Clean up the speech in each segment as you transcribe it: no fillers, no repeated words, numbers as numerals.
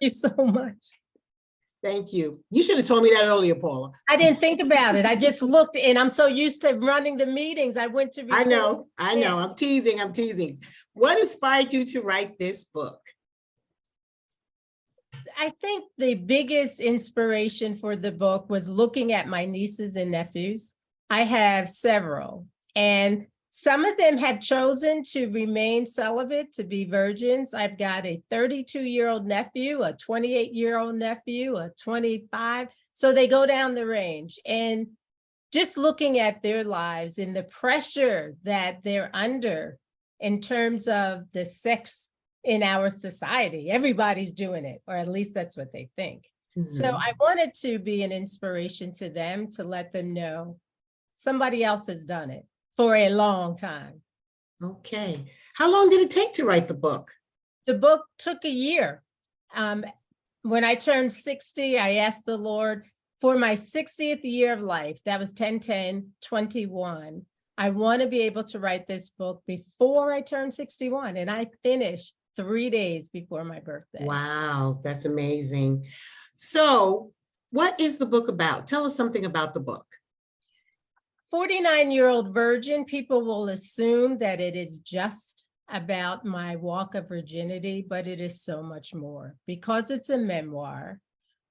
you so much. Thank you. You should have told me that earlier, Paula. I didn't think about it. I just looked, and I'm so used to running the meetings. I went to I record. know. I'm teasing. What inspired you to write this book? I think the biggest inspiration for the book was looking at my nieces and nephews. I have several, and some of them have chosen to remain celibate, to be virgins. I've got a 32-year-old nephew, a 28-year-old nephew, a 25. So they go down the range. And just looking at their lives and the pressure that they're under in terms of the sex in our society, everybody's doing it, or at least that's what they think. So I wanted to be an inspiration to them, to let them know somebody else has done it for a long time. Okay. How long did it take to write the book? The book took a year. When I turned 60, I asked the Lord for my 60th year of life, that was 10/10/21. I want to be able to write this book before I turn 61. And I finished 3 days before my birthday. Wow, that's amazing. So what is the book about? Tell us something about the book. 49-year-old virgin, people will assume that it is just about my walk of virginity, but it is so much more. Because it's a memoir,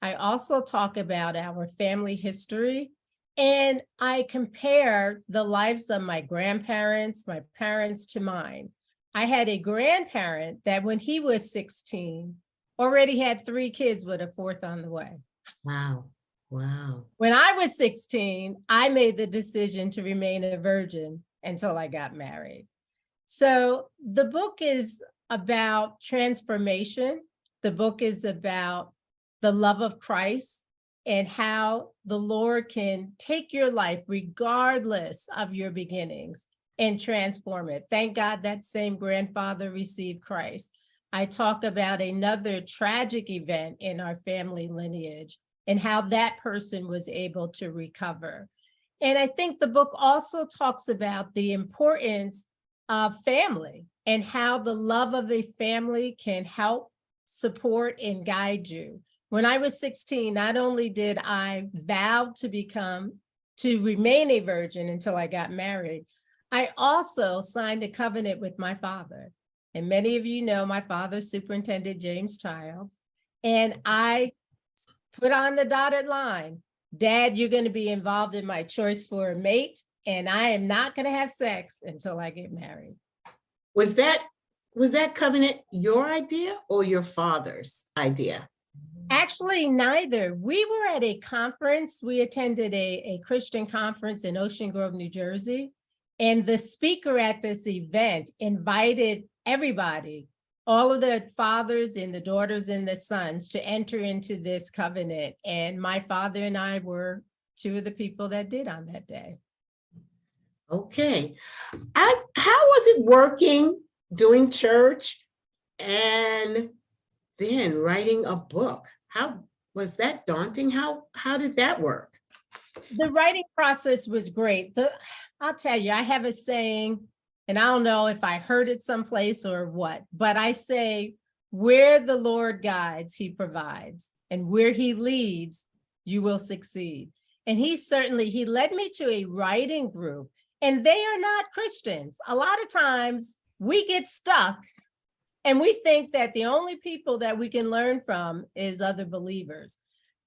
I also talk about our family history, and I compare the lives of my grandparents, my parents to mine. I had a grandparent that when he was 16, already had 3 kids with a 4th on the way. Wow. Wow. When I was 16, I made the decision to remain a virgin until I got married. So the book is about transformation. The book is about the love of Christ and how the Lord can take your life regardless of your beginnings and transform it. Thank God that same grandfather received Christ. I talk about another tragic event in our family lineage and how that person was able to recover. And I think the book also talks about the importance of family and how the love of a family can help, support, and guide you. When I was 16, not only did I vow to remain a virgin until I got married, I also signed a covenant with my father. And many of you know my father, Superintendent James Childs, and I put on the dotted line, Dad, you're going to be involved in my choice for a mate, and I am not going to have sex until I get married. Was that covenant your idea or your father's idea? Actually, neither. We were at a conference. We attended a Christian conference in Ocean Grove, New Jersey. And the speaker at this event invited everybody, all of the fathers and the daughters and the sons, to enter into this covenant. And my father and I were 2 of the people that did on that day. Okay. How was it working, doing church, and then writing a book? How was that daunting? How did that work? The writing process was great. I'll tell you, I have a saying, and I don't know if I heard it someplace or what, but I say, where the Lord guides, he provides, and where he leads, you will succeed. And he led me to a writing group, and they are not Christians. A lot of times we get stuck and we think that the only people that we can learn from is other believers.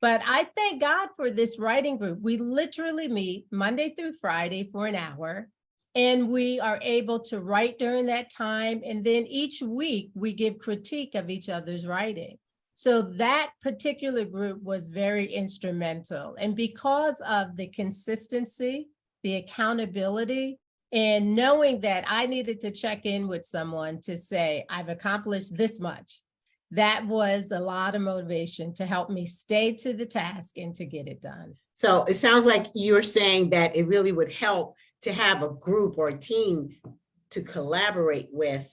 But I thank God for this writing group. We literally meet Monday through Friday for an hour, and we are able to write during that time. And then each week we give critique of each other's writing. So that particular group was very instrumental. And because of the consistency, the accountability, and knowing that I needed to check in with someone to say, I've accomplished this much, that was a lot of motivation to help me stay to the task and to get it done. So it sounds like you're saying that it really would help to have a group or a team to collaborate with.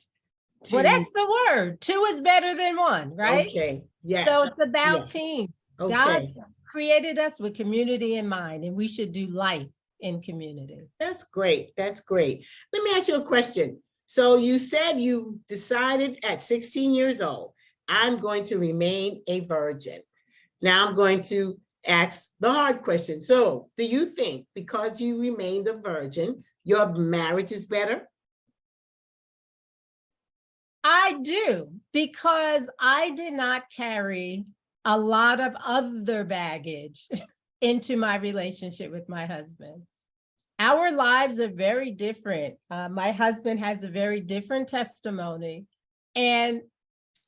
Well, that's the word. 2 is better than 1, right? Okay, yes. So it's about team. Okay. God created us with community in mind, and we should do life in community. That's great. That's great. Let me ask you a question. So you said you decided at 16 years old I'm going to remain a virgin. Now I'm going to ask the hard question. So do you think because you remained a virgin, your marriage is better? I do, because I did not carry a lot of other baggage into my relationship with my husband. Our lives are very different. My husband has a very different testimony, and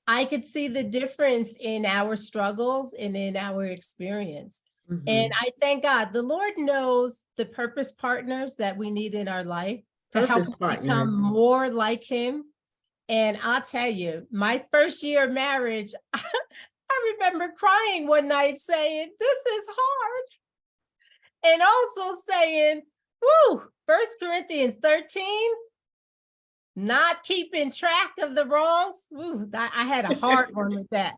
I could see the difference in our struggles and in our experience. And I thank God, the Lord knows the purpose partners that we need in our life to help Purpose us partners. become more like him. And I'll tell you, my first year of marriage, I remember crying one night saying, this is hard. And also saying, whoo, 1 Corinthians 13, not keeping track of the wrongs. Ooh, I had a hard one with that.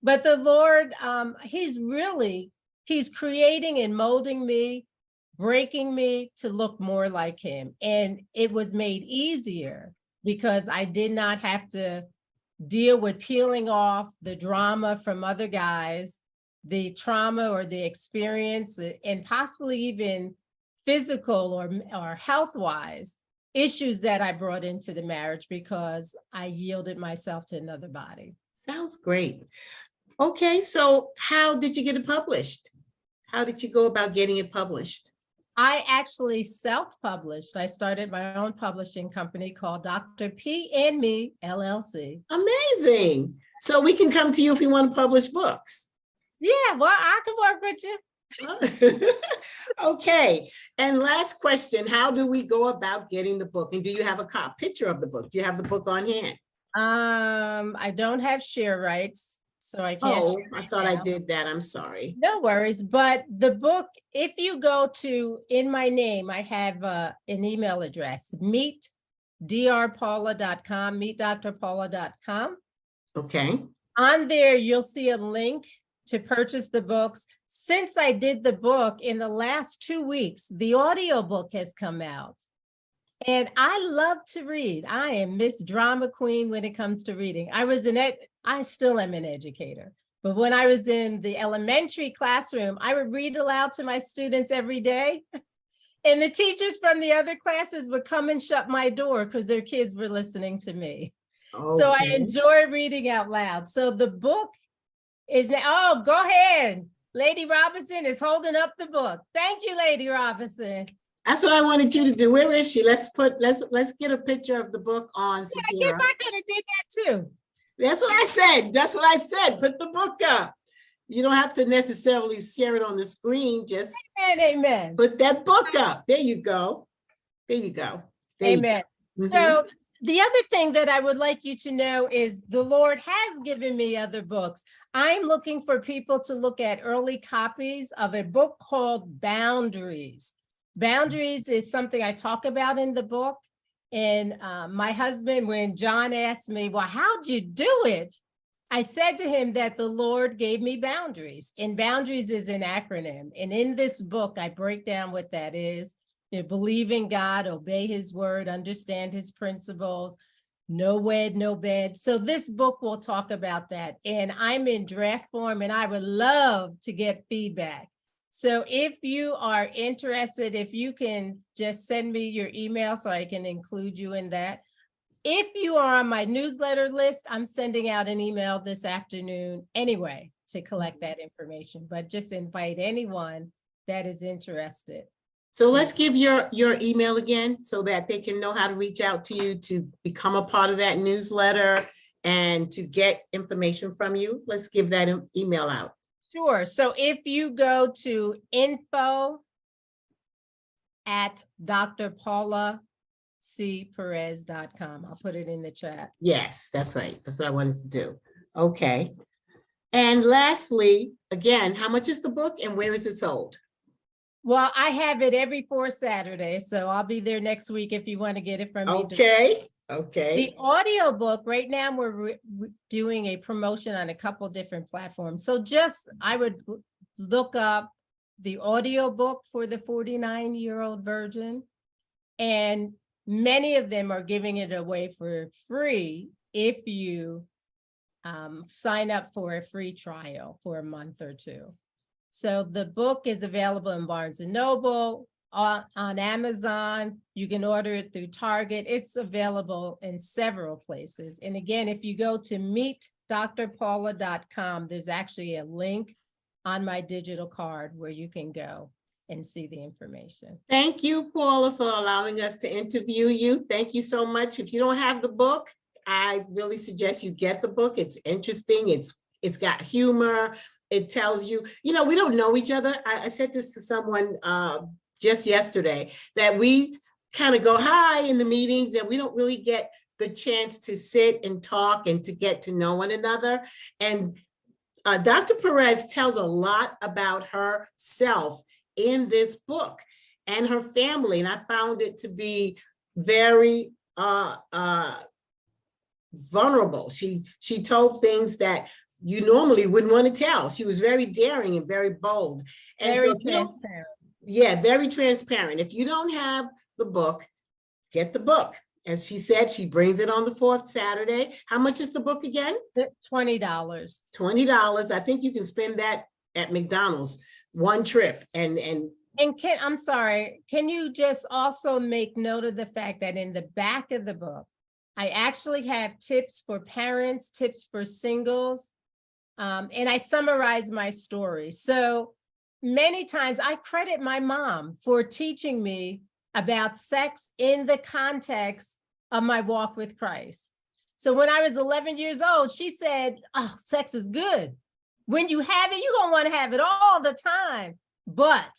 But the Lord, he's creating and molding me, breaking me to look more like him. And it was made easier because I did not have to deal with peeling off the drama from other guys, the trauma or the experience, and possibly even physical or health-wise issues that I brought into the marriage because I yielded myself to another body. Sounds great. Okay, so how did you get it published? How did you go about getting it published? I actually self-published. I started my own publishing company called Dr. P and Me, LLC. Amazing. So we can come to you if we want to publish books. Yeah, well, I can work with you. Okay, and last question, how do we go about getting the book? And do you have a picture of the book? Do you have the book on hand? I don't have share rights, so I can't. Oh, I thought I did that. I'm sorry. No worries, but the book, if you go to, in my name, I have an email address, meetdrpaula.com, meetdrpaula.com. Okay. On there, you'll see a link to purchase the books. Since I did the book in the last 2 weeks, the audiobook has come out. And I love to read. I am Miss Drama Queen when it comes to reading. I still am an educator. But when I was in the elementary classroom, I would read aloud to my students every day. And the teachers from the other classes would come and shut my door because their kids were listening to me. Okay. So I enjoy reading out loud. So the book is now, oh, go ahead. Lady Robinson is holding up the book. Thank you, Lady Robinson. That's what I wanted you to do. Where is she? Let's get a picture of the book on. Yeah, I guess I could have did that too. That's what I said. That's what I said. Put the book up. You don't have to necessarily share it on the screen. Just amen. Put that book up. There you go. There you go. Amen. So the other thing that I would like you to know is the Lord has given me other books. I'm looking for people to look at early copies of a book called Boundaries. Boundaries is something I talk about in the book. And my husband, when John asked me, well, how'd you do it? I said to him that the Lord gave me boundaries, and boundaries is an acronym. And in this book, I break down what that is. You know, believe in God, obey his word, understand his principles, no wed, no bed. So this book will talk about that. And I'm in draft form, and I would love to get feedback. So if you are interested, if you can just send me your email so I can include you in that. If you are on my newsletter list, I'm sending out an email this afternoon anyway to collect that information, but just invite anyone that is interested. So let's give your email again so that they can know how to reach out to you to become a part of that newsletter and to get information from you. Let's give that email out. Sure. So if you go to info@drpaulacperez.com, I'll put it in the chat. Yes, that's right. That's what I wanted to do. Okay. And lastly, again, how much is the book and where is it sold? Well, I have it every 4th Saturday, so I'll be there next week if you want to get it from me. Okay. Okay. The audiobook, right now we're doing a promotion on a couple different platforms. So I would look up the audiobook for the 49-year-old virgin, and many of them are giving it away for free if you sign up for a free trial for a month or two. So the book is available in Barnes & Noble, on Amazon. You can order it through Target. It's available in several places. And again, if you go to meetdrpaula.com, there's actually a link on my digital card where you can go and see the information. Thank you, Paula, for allowing us to interview you. Thank you so much. If you don't have the book, I really suggest you get the book. It's interesting. It's got humor. It tells you, we don't know each other. I said this to someone just yesterday, that we kind of go hi in the meetings and we don't really get the chance to sit and talk and to get to know one another. And Dr. Perez tells a lot about herself in this book and her family. And I found it to be very vulnerable. She told things that you normally wouldn't want to tell. She was very daring and very bold. And very so transparent. Yeah, very transparent. If you don't have the book, get the book. As she said, she brings it on the 4th Saturday. How much is the book again? $20. $20. I think you can spend that at McDonald's one trip. And I'm sorry, can you just also make note of the fact that in the back of the book, I actually have tips for parents, tips for singles, and I summarize my story. So many times I credit my mom for teaching me about sex in the context of my walk with Christ. So when I was 11 years old, she said, oh, sex is good. When you have it, you're gonna want to have it all the time. But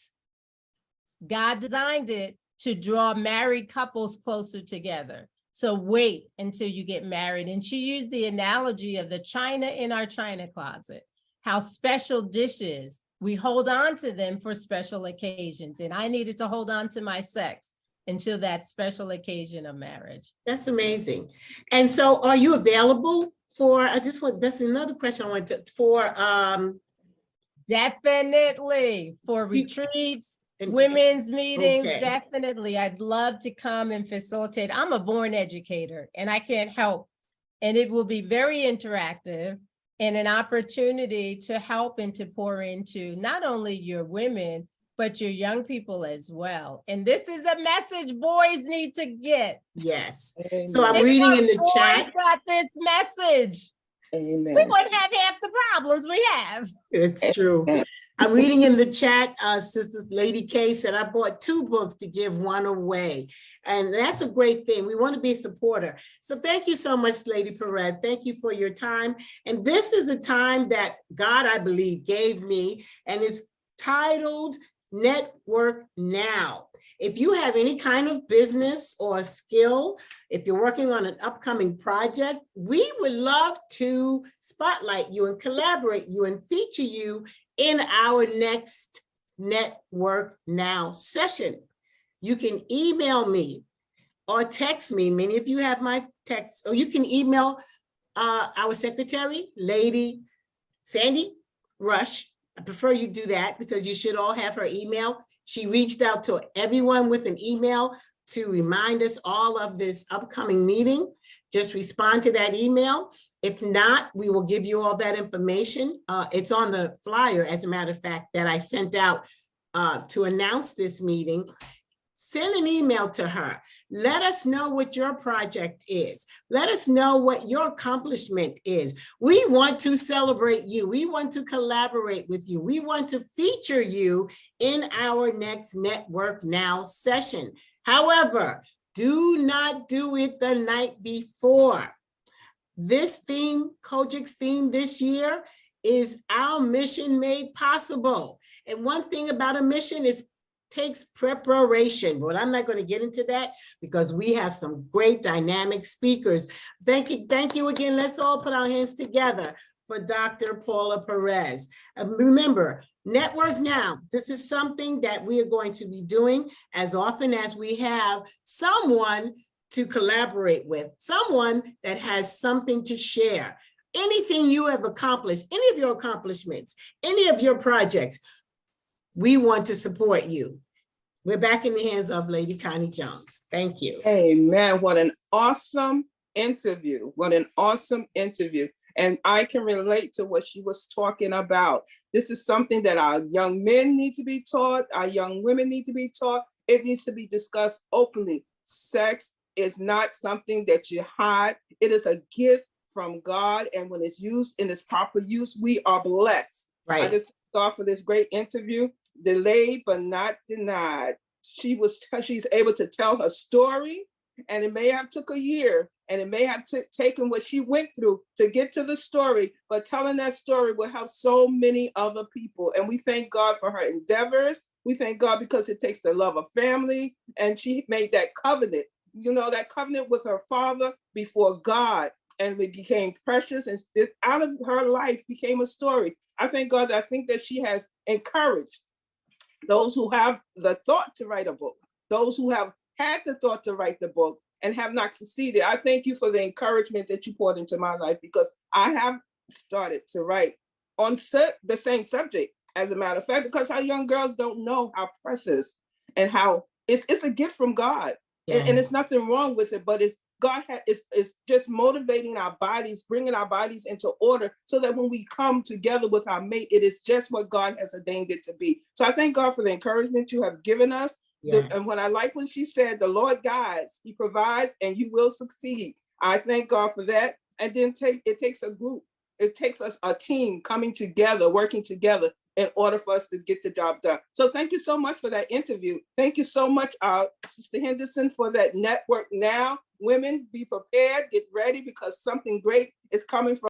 God designed it to draw married couples closer together. So wait until you get married. And she used the analogy of the china in our china closet, how special dishes, we hold on to them for special occasions. And I needed to hold on to my sex until that special occasion of marriage. That's amazing. And so are you available for, that's another question I wanted to, Definitely, for retreats, women's meetings, okay. Definitely. I'd love to come and facilitate. I'm a born educator and I can't help. And it will be very interactive and an opportunity to help and to pour into not only your women, but your young people as well. And this is a message boys need to get. Yes. Amen. So I'm reading in the chat. Got this message. Amen. We wouldn't have half the problems we have. It's true. I'm reading in the chat, Sister Lady K said, I bought 2 books to give one away. And that's a great thing. We want to be a supporter. So thank you so much, Lady Perez. Thank you for your time. And this is a time that God, I believe, gave me, and it's titled Network Now. If you have any kind of business or skill, if you're working on an upcoming project, we would love to spotlight you and collaborate you and feature you in our next Network Now session. You can email me or text me. Many of you have my text, or you can email our secretary, Lady Sandy Rush. I prefer you do that because you should all have her email. She reached out to everyone with an email to remind us all of this upcoming meeting. Just respond to that email. If not, we will give you all that information. It's on the flyer, as a matter of fact, that I sent out to announce this meeting. Send an email to her. Let us know what your project is. Let us know what your accomplishment is. We want to celebrate you. We want to collaborate with you. We want to feature you in our next Network Now session. However, do not do it the night before. This theme, COGIC's theme this year, is our mission made possible. And one thing about a mission is takes preparation, but I'm not going to get into that because we have some great dynamic speakers. Thank you again. Let's all put our hands together for Dr. Paula Perez. Remember, Network Now, this is something that we are going to be doing as often as we have someone to collaborate with, someone that has something to share. Anything you have accomplished, any of your accomplishments, any of your projects, we want to support you. We're back in the hands of Lady Connie Jones. Thank you. Amen. What an awesome interview. What an awesome interview. And I can relate to what she was talking about. This is something that our young men need to be taught, our young women need to be taught. It needs to be discussed openly. Sex is not something that you hide. It is a gift from God. And when it's used in its proper use, we are blessed. Right. I just thank God for this great interview. Delayed but not denied. She's able to tell her story, and it may have took a year, and it may have taken what she went through to get to the story, but telling that story will help so many other people. And we thank God for her endeavors. We thank God because it takes the love of family, and she made that covenant, that covenant with her father before God, and it became precious, and out of her life became a story. I thank God that I think that she has encouraged those who have the thought to write a book, those who have had the thought to write the book and have not succeeded. I thank you for the encouragement that you poured into my life, because I have started to write on the same subject, as a matter of fact, because our young girls don't know how precious and how it's a gift from God. Yes. And it's nothing wrong with it, but God is just motivating our bodies, bringing our bodies into order, so that when we come together with our mate, it is just what God has ordained it to be. So I thank God for the encouragement you have given us. Yeah. And when I like when she said, the Lord guides, he provides, and you will succeed. I thank God for that. And then it takes a group. It takes us a team coming together, working together in order for us to get the job done. So thank you so much for that interview. Thank you so much, Sister Henderson, for that Network Now. Women, be prepared, get ready, because something great is coming from